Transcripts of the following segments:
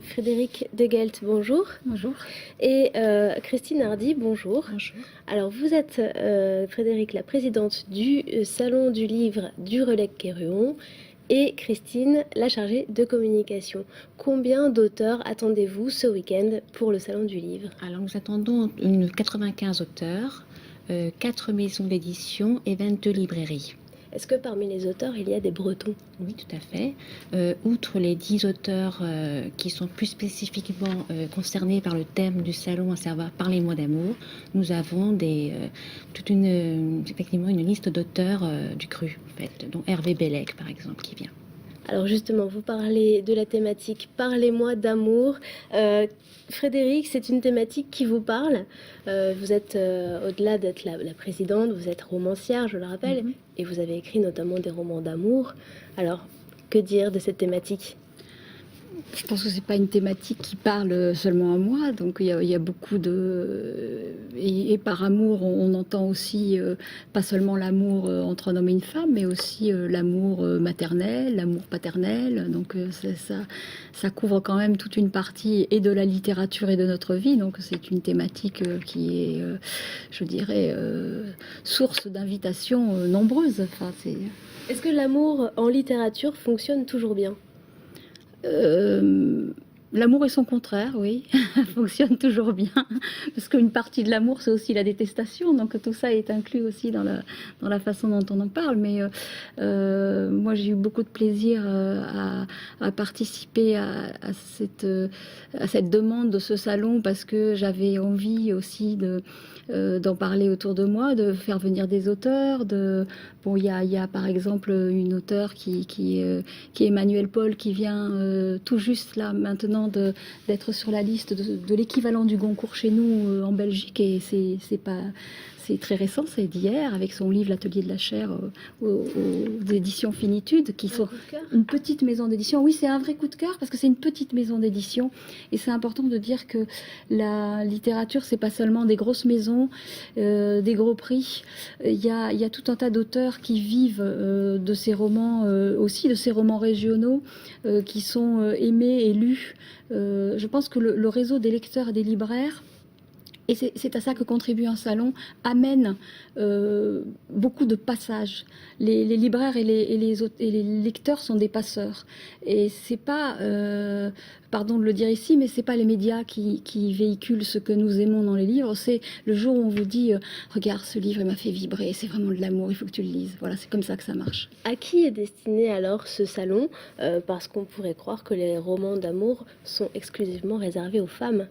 Frédéric Degelt, bonjour. Bonjour. Et Christine Hardy, bonjour. Bonjour. Alors vous êtes, Frédéric, la présidente du Salon du Livre du Relecq-Kerhuon et Christine, la chargée de communication. Combien d'auteurs attendez-vous ce week-end pour le Salon du Livre? Alors nous attendons 95 auteurs, 4 maisons d'édition et 22 librairies. Est-ce que parmi les auteurs, il y a des Bretons? Oui, tout à fait. Outre les 10 auteurs qui sont plus spécifiquement concernés par le thème du salon, à savoir Parlez-moi d'amour, nous avons effectivement une liste d'auteurs du cru, en fait, dont Hervé Bellec, par exemple, qui vient. Alors justement, vous parlez de la thématique Parlez-moi d'amour. Frédéric, c'est une thématique qui vous parle. Vous êtes, au-delà d'être la présidente, vous êtes romancière, je le rappelle, et vous avez écrit notamment des romans d'amour. Alors, que dire de cette thématique? Je pense que c'est pas une thématique qui parle seulement à moi, donc il y a beaucoup de... Et par amour, on entend aussi pas seulement l'amour entre un homme et une femme, mais aussi l'amour maternel, l'amour paternel, donc ça couvre quand même toute une partie et de la littérature et de notre vie, donc c'est une thématique qui est, je dirais, source d'invitations nombreuses. Enfin, Est-ce que l'amour en littérature fonctionne toujours bien? L'amour et son contraire, oui, fonctionne toujours bien, parce qu'une partie de l'amour, c'est aussi la détestation, donc tout ça est inclus aussi dans la façon dont on en parle, mais moi j'ai eu beaucoup de plaisir à participer à cette demande de ce salon, parce que j'avais envie aussi d'en parler autour de moi, de faire venir des auteurs. Bon, il y a par exemple une auteure qui est Emmanuelle Paul, qui vient tout juste là maintenant d'être sur la liste de l'équivalent du Goncourt chez nous en Belgique, et c'est très récent, c'est d'hier, avec son livre L'Atelier de la chair aux éditions Finitude, qui sont une petite maison d'édition. Oui, c'est un vrai coup de cœur, parce que c'est une petite maison d'édition, et c'est important de dire que la littérature, c'est pas seulement des grosses maisons, des gros prix. Il y a tout un tas d'auteurs qui vivent de ces romans, aussi de ces romans régionaux, qui sont aimés et lus. Je pense que le réseau des lecteurs et des libraires, et c'est à ça que contribue un salon, amène beaucoup de passages. Les libraires et les lecteurs sont des passeurs. Et c'est pas, pardon de le dire ici, mais c'est pas les médias qui véhiculent ce que nous aimons dans les livres. C'est le jour où on vous dit regarde, ce livre, il m'a fait vibrer, c'est vraiment de l'amour, il faut que tu le lises. Voilà, c'est comme ça que ça marche. À qui est destiné alors ce salon? Parce qu'on pourrait croire que les romans d'amour sont exclusivement réservés aux femmes.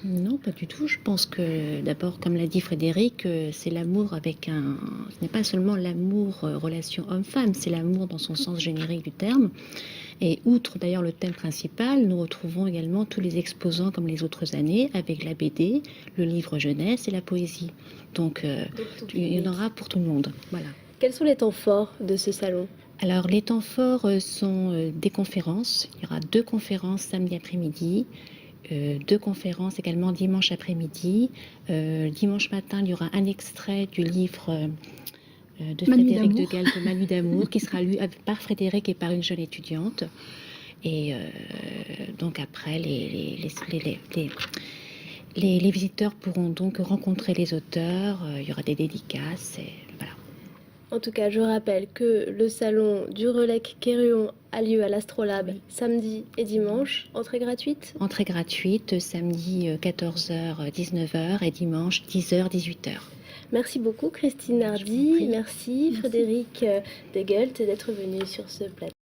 Non, pas du tout. Je pense que d'abord, comme l'a dit Frédéric, c'est l'amour avec un... Ce n'est pas seulement l'amour relation homme-femme, c'est l'amour dans son sens générique du terme. Et outre d'ailleurs le thème principal, nous retrouvons également tous les exposants comme les autres années, avec la BD, le livre jeunesse et la poésie. Donc il y en aura pour tout le monde. Voilà. Quels sont les temps forts de ce salon? Alors les temps forts sont des conférences. Il y aura 2 conférences samedi après-midi. 2 conférences également dimanche après-midi. Dimanche matin, il y aura un extrait du livre de Frédéric Degelt, Manu d'amour, qui sera lu par Frédéric et par une jeune étudiante. Et donc après, les visiteurs pourront donc rencontrer les auteurs. Il y aura des dédicaces. Et voilà. En tout cas, je rappelle que le salon du Relecq-Kerhuon a lieu à l'Astrolabe samedi et dimanche. Entrée gratuite? Entrée gratuite, samedi 14h, 19h et dimanche 10h, 18h. Merci beaucoup Christine Hardy, merci Frédéric Degelt d'être venu sur ce plateau.